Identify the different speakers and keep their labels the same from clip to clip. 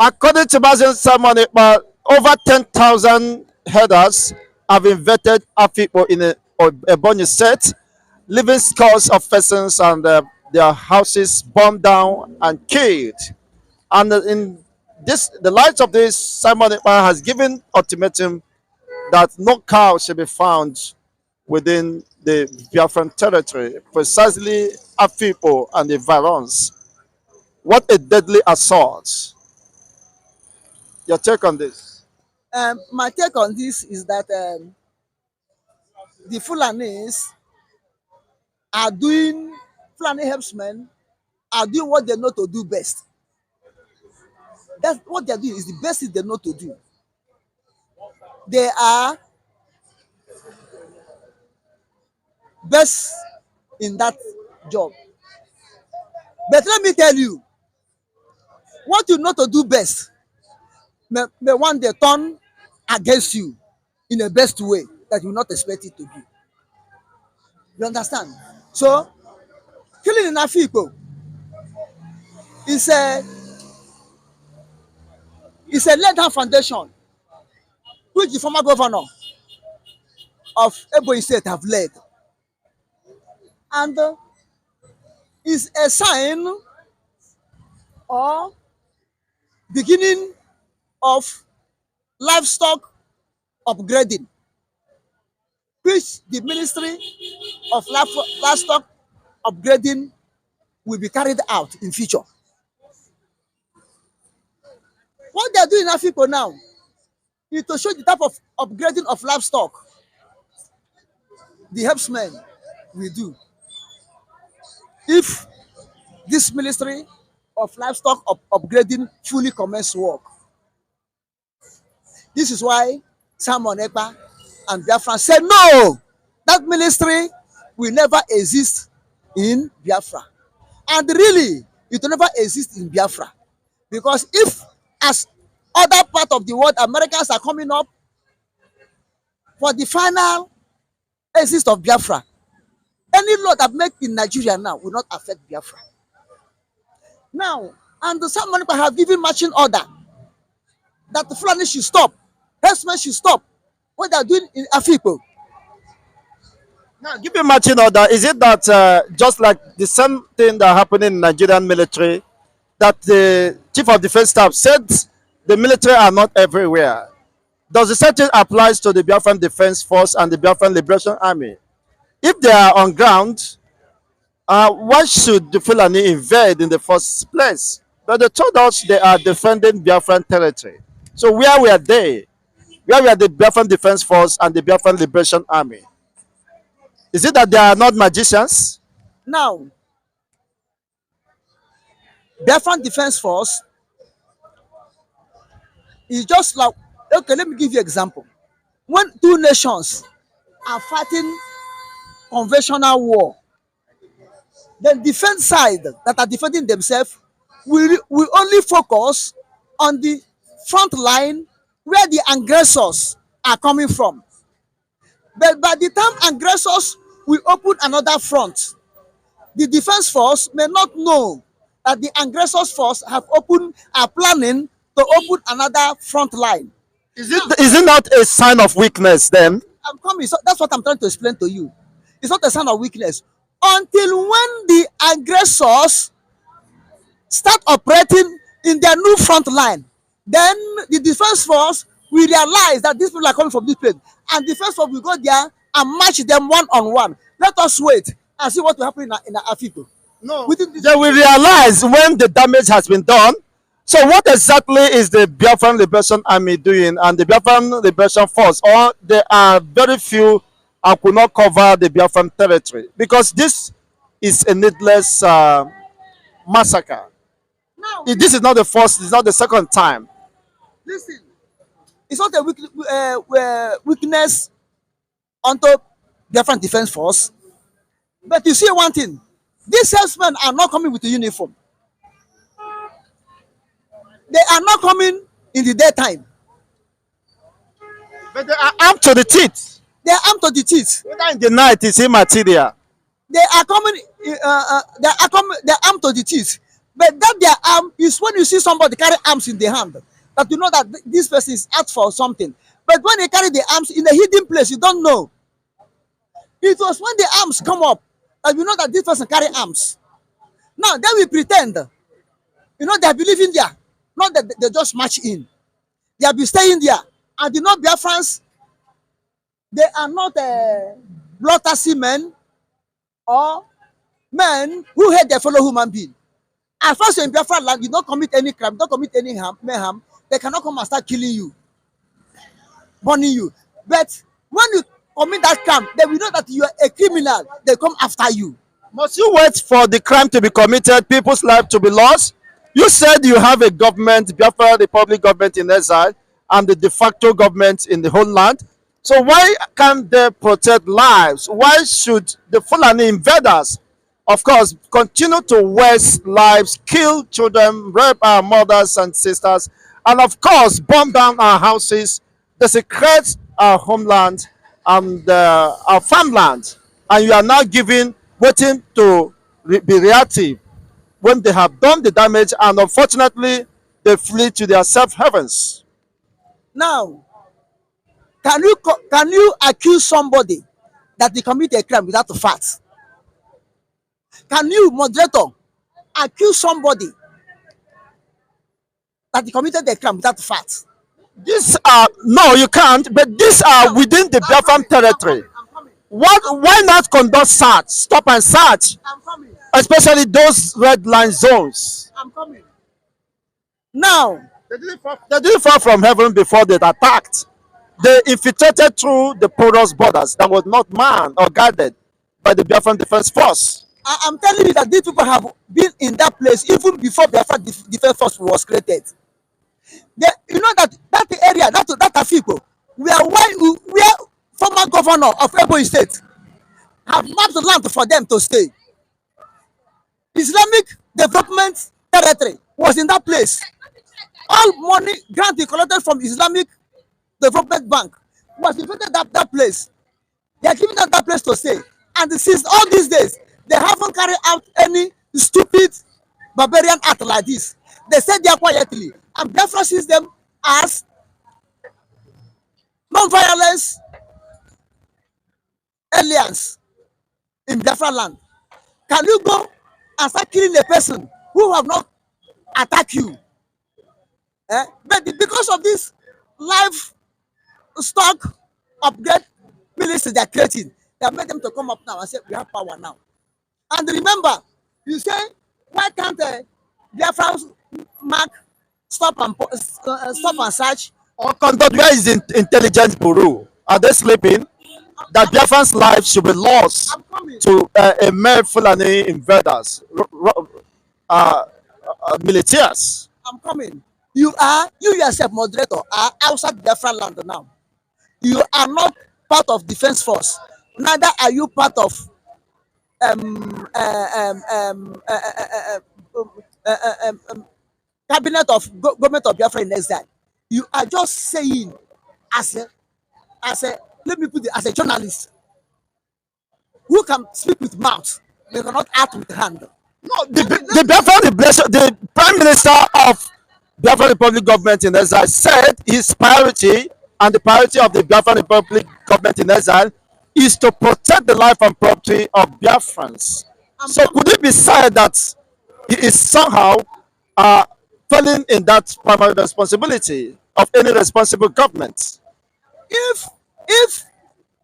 Speaker 1: According to Mazen Simon, about over 10,000 headers have invaded Afipo in a Ebonyi set, leaving scores of persons and their houses bombed down and killed. And in this, the light of this, Simon Ekpa has given ultimatum that no cow should be found within the Biafran territory, precisely Afipo and the Varons. What a deadly assault. Your take on this?
Speaker 2: My take on this is that the Fulanis are doing, Fulani herdsmen are doing what they know to do best. That's what they're doing is the best thing they know to do. They are best in that job. But let me tell you, what you know to do best may one day turn against you in a best way that you will not expect it to be. You understand? So, killing in Afikpo is a laid down foundation which the former governor of Ebonyi State have led, and is a sign or beginning of livestock upgrading, which the Ministry of Livestock upgrading will be carried out in future. What they are doing in Afikpo now is to show the type of upgrading of livestock the herdsmen will do if this Ministry of Livestock upgrading fully commence work. This is why Simon Ekpa and Biafra said no, that ministry will never exist in Biafra. And really, it will never exist in Biafra. Because if, as other part of the world, Americans are coming up for the final exist of Biafra, any law that make in Nigeria now will not affect Biafra. Now, and Simon Ekpa have given marching order that the Fulani should stop, herdsmen should stop what they are doing in Afikpo.
Speaker 1: Now, give me marching order. Is it that just like the same thing that happened in Nigerian military, that the chief of defense staff said the military are not everywhere? Does the same thing applies to the Biafran Defense Force and the Biafran Liberation Army? If they are on ground, why should the Fulani invade in the first place? But they told us they are defending Biafran territory. So where were they? Where were the Biafran Defense Force and the Biafran Liberation Army? Is it that they are not magicians?
Speaker 2: Now, Biafran Defense Force is just like, okay, let me give you an example. When two nations are fighting conventional war, the defense side that are defending themselves will only focus on the front line where the aggressors are coming from. But by the time aggressors will open another front, the defense force may not know that the aggressors force are planning to open another front line.
Speaker 1: Is it not a sign of weakness then?
Speaker 2: I'm coming. So that's what I'm trying to explain to you. It's not a sign of weakness. Until when the aggressors start operating in their new front line, then the defense force will realize that these people are coming from this place, and the defense force will go there and match them one on one. Let us wait and see what will happen in Afikpo.
Speaker 1: No, they will realize when the damage has been done. So what exactly is the Biafran Liberation Army doing and the Biafran Liberation Force? Or there are very few and could not cover the Biafran territory? Because this is a needless massacre.
Speaker 2: Now,
Speaker 1: This is not the first, it's not the second time.
Speaker 2: listen, it's not a weakness onto Biafran Defense Force. But you see one thing, these herdsmen are not coming with a uniform. They are not coming in the daytime.
Speaker 1: But they are armed to the teeth.
Speaker 2: They are armed to the teeth.
Speaker 1: Whether in the night, it's immaterial.
Speaker 2: They are coming. They are armed to the teeth. But that their arm is when you see somebody carry arms in the hand, that you know that this person is out for something. But when they carry the arms in a hidden place, you don't know. It was when the arms come up that you know that this person carry arms. Now then we pretend, they have been living there, not that they just march in. They have been staying there, and you know Biafrans, they are not bloodthirsty men or men who hate their fellow human being. As far as you're in Biafra land, you don't commit any crime, don't commit any mayhem, they cannot come and start killing you, burning you. But when you commit that crime, they will know that you are a criminal, they come after you.
Speaker 1: Must you wait for the crime to be committed, people's life to be lost? You said you have a government, Biafra Republic government in exile, and the de facto government in the whole land. So why can't they protect lives? Why should the Fulani invaders, of course, continue to waste lives, kill children, rape our mothers and sisters, and of course, burn down our houses, desecrate our homeland and our farmland, and you are now waiting to be reactive when they have done the damage, and unfortunately, they flee to their safe heavens.
Speaker 2: Now, can you accuse somebody that they commit a crime without the facts? Can you, moderator, accuse somebody that they committed a crime without the facts?
Speaker 1: These are no, you can't. But these are within the Biafran territory.
Speaker 2: I'm coming.
Speaker 1: What? Why not conduct search, stop and search,
Speaker 2: I'm coming.
Speaker 1: especially those red line zones?
Speaker 2: I'm coming. Now,
Speaker 1: They didn't fall from heaven before they attacked. They infiltrated through the porous borders that was not manned or guarded by the Biafran Defense Force.
Speaker 2: I'm telling you that these people have been in that place even before Biafra Defense Force was created. You know that area, that Afiko, where former governor of Ebonyi State have mapped the land for them to stay. Islamic Development Territory was in that place. All money grant collected from Islamic Development Bank was invested that place. They are giving them that place to stay. And since all these days, they haven't carried out any stupid barbarian act like this. They stay there quietly. And Biafra sees them as non-violence aliens in Biafra land. Can you go and start killing a person who have not attacked you? But because of this livestock upgrade ministry they are creating, they have made them to come up now and say we have power now. And remember, you say why can't Biafra mark stop and search?
Speaker 1: Or conduct, where is the intelligence bureau? Are they sleeping? That Biafran's life should be lost
Speaker 2: I'm coming.
Speaker 1: to a mere Fulani invaders, militias.
Speaker 2: I'm coming. You yourself, moderator, are outside Biafra land now. You are not part of defense force. Neither are you part of cabinet of government of Biafra in exile. You are just saying as a let me put it as a journalist who can speak with mouth, they cannot act with hand.
Speaker 1: No, the Prime Minister of Biafra Republic government in exile said his priority and the priority of the Biafra Republic government in exile is to protect the life and property of Biafrans. So could it be said that he is somehow failing in that primary responsibility of any responsible government?
Speaker 2: If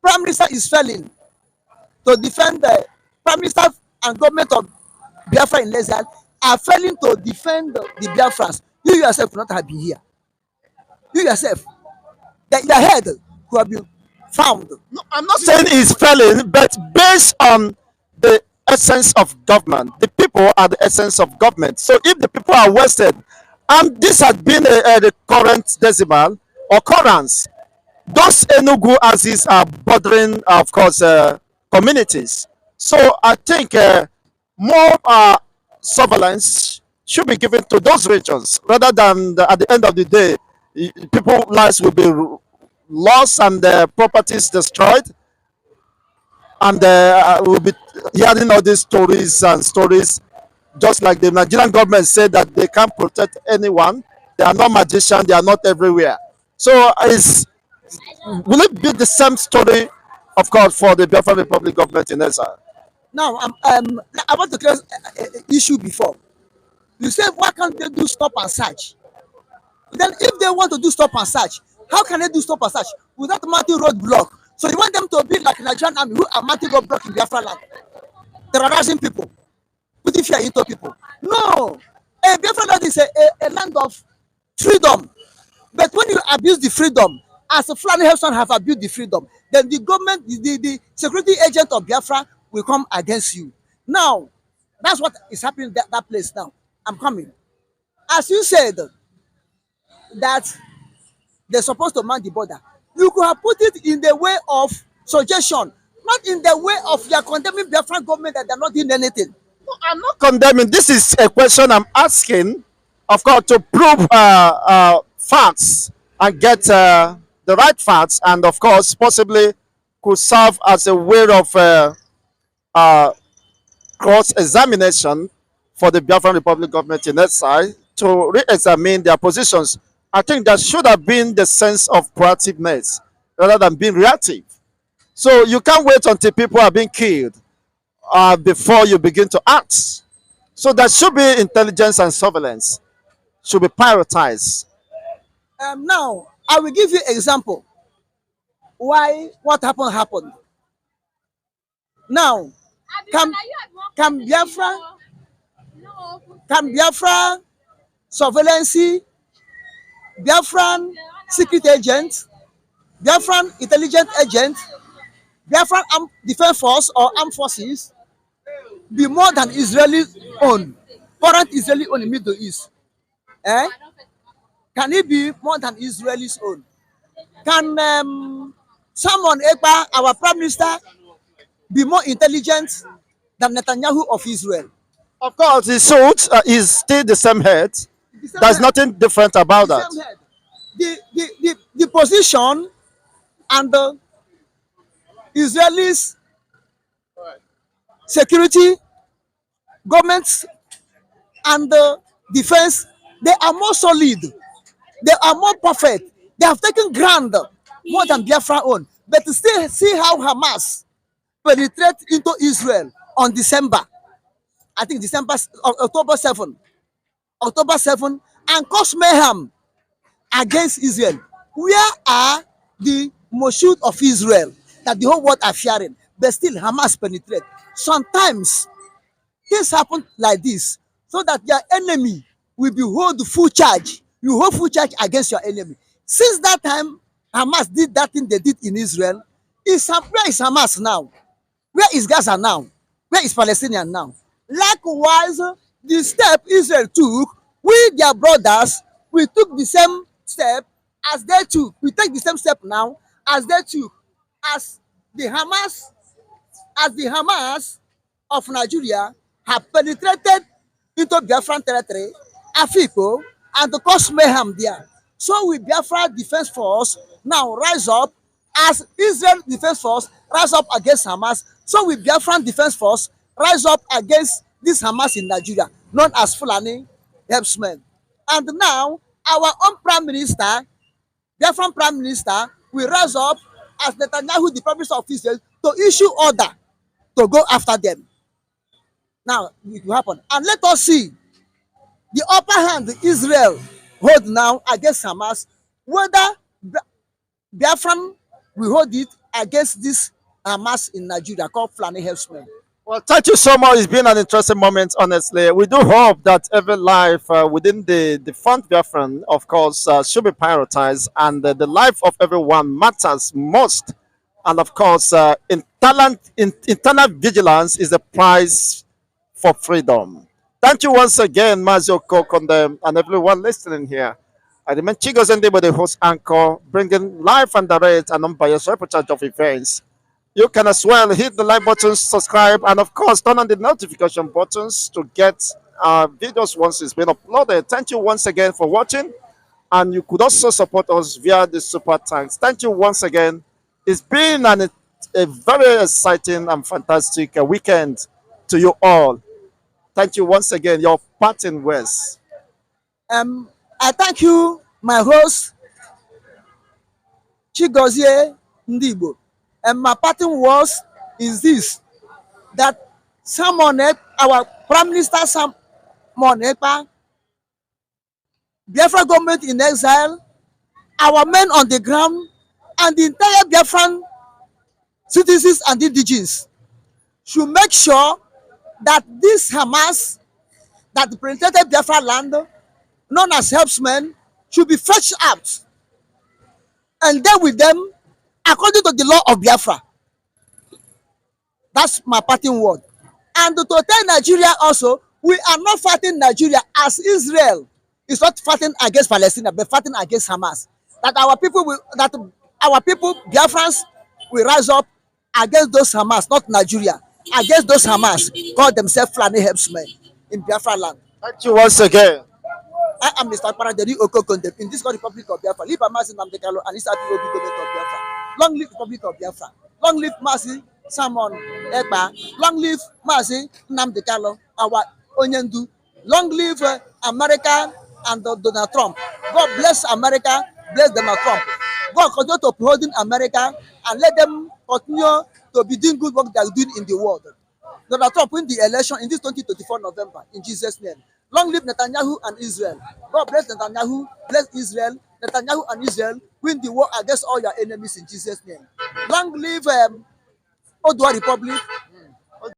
Speaker 2: Prime Minister is failing to defend the Prime Minister and government of Biafra in exile are failing to defend the Biafrans, you yourself could not have been here. You yourself, the head could have been found.
Speaker 1: No, I'm not saying he's failing, but based on the essence of government, the people are the essence of government. So if the people are wasted, and this has been the current decimal occurrence, those Enugu Aziz are bordering, of course, communities. So I think more surveillance should be given to those regions rather than at the end of the day, people's lives will be lost and properties destroyed, and we'll be hearing all these stories just like the Nigerian government said that they can't protect anyone. They are not magicians. They are not everywhere. So is will it be the same story, of course, for the Biafran Republic government in exile?
Speaker 2: Now, I want to clear issue before. You said, why can't they do stop and search? Then, if they want to do stop and search, how can they do stop and search without mounting roadblock? So you want them to be like Nigerian army who are mounting roadblock in Biafra land, terrorizing people, putting fear into people? No, a Biafra land is a land of freedom. But when you abuse the freedom, as a Fulani Helson have abused the freedom, then the government, the security agent of Biafra will come against you. Now, that's what is happening that place now. I'm coming. As you said, that they're supposed to man the border. You could have put it in the way of suggestion, not in the way of you are condemning Biafran government that they're not doing anything.
Speaker 1: I'm not condemning. This is a question I'm asking, of course, to prove facts and get the right facts, and of course, possibly could serve as a way of uh, cross-examination for the Biafran Republic government in exile to re-examine their positions. I think there should have been the sense of proactiveness rather than being reactive. So you can't wait until people are being killed before you begin to act. So there should be intelligence and surveillance should be prioritized.
Speaker 2: Now, I will give you example why what happened. Now, can can Biafra can Biafra surveillance, Biafran secret agent, Biafran intelligent agent, Biafran armed defense force or armed forces be more than Israeli own, current Israeli own in Middle East? Eh? Can it be more than Israelis own? Can Salmon Ekpa, our prime minister, be more intelligent than Netanyahu of Israel?
Speaker 1: Of course, the suit is still the same head.
Speaker 2: The same
Speaker 1: There's
Speaker 2: head,
Speaker 1: nothing different about
Speaker 2: the
Speaker 1: that.
Speaker 2: same head. The position and the Israelis security, governments and the defense, they are more solid, they are more perfect, they have taken ground more than Biafra own. But still see how Hamas penetrate into Israel on December, I think December, October 7, October 7, and cause mayhem against Israel. Where are the Moshood of Israel that the whole world are fearing? But still Hamas penetrate. Sometimes things happen like this so that your enemy will be hold full charge. You hold full charge against your enemy. Since that time, Hamas did that thing they did in Israel. Where is Hamas now? Where is Gaza now? Where is Palestinian now? Likewise, the step Israel took, we their brothers, we took the same step as they took. We take the same step now as they took. As the Hamas, as the Hamas of Nigeria have penetrated into Biafran territory, Afiko, and to cause mayhem there. So will Biafra Defense Force now rise up as Israel Defense Force rise up against Hamas. So will Biafran Defense Force rise up against this Hamas in Nigeria, known as Fulani Helpsmen. And now our own Prime Minister, Biafran Prime Minister, will rise up as Netanyahu, the Prime Minister of Israel, to issue order to go after them. Now it will happen. And let us see the upper hand Israel hold now against Hamas, whether Biafran will hold it against this Hamas in Nigeria called Fulani Helpsmen.
Speaker 1: Well, thank you so much. It's been an interesting moment, honestly. We do hope that every life within the front Biafran, of course, should be prioritized, and the life of everyone matters most. And of course, internal vigilance is the price for freedom. Thank you once again, Mazio Kokonde, and everyone listening here. I remain Chigo Zende, the host anchor, bringing live and direct and unbiased reportage of events. You can as well hit the like button, subscribe, and of course turn on the notification buttons to get our videos once it's been uploaded. Thank you once again for watching, and you could also support us via the super thanks. Thank you once again. It's been a very exciting and fantastic weekend to you all. Thank you once again. Your parting words.
Speaker 2: I thank you, my host, Chigozie Ndibo. And my parting words is this, that our Prime Minister Simon Ekpa, Biafra government in exile, our men on the ground, and the entire Biafran citizens and indigenes should make sure that this Hamas that penetrated Biafra land, known as helpsmen, should be fetched out and dealt with them according to the law of Biafra. That's my parting word. And to tell Nigeria also, we are not fighting Nigeria as Israel is not fighting against Palestine, but fighting against Hamas. That our people Biafrans, will rise up against those Hamas, not Nigeria, against those Hamas call themselves Fulani helpsmen in Biafra land.
Speaker 1: Thank you once again.
Speaker 2: I am Mr. Paraderi Okokonde in this Republic of Biafra. Live Amasi Nnamdi Kanu and this Obi government of Biafra. Long live Republic of Biafra. Long live Mazi Simon Ekpa. Long live Mazi Nnamdi Kanu, our Onyendu. Long live America and Donald Trump. God bless America, bless Donald Trump. God continue to uphold America and let them continue to be doing good work they are doing in the world. Donald Trump win the election in this 2024 November in Jesus' name. Long live Netanyahu and Israel. God bless Netanyahu, bless Israel. Netanyahu and Israel win the war against all your enemies in Jesus' name. Long live Odua Republic.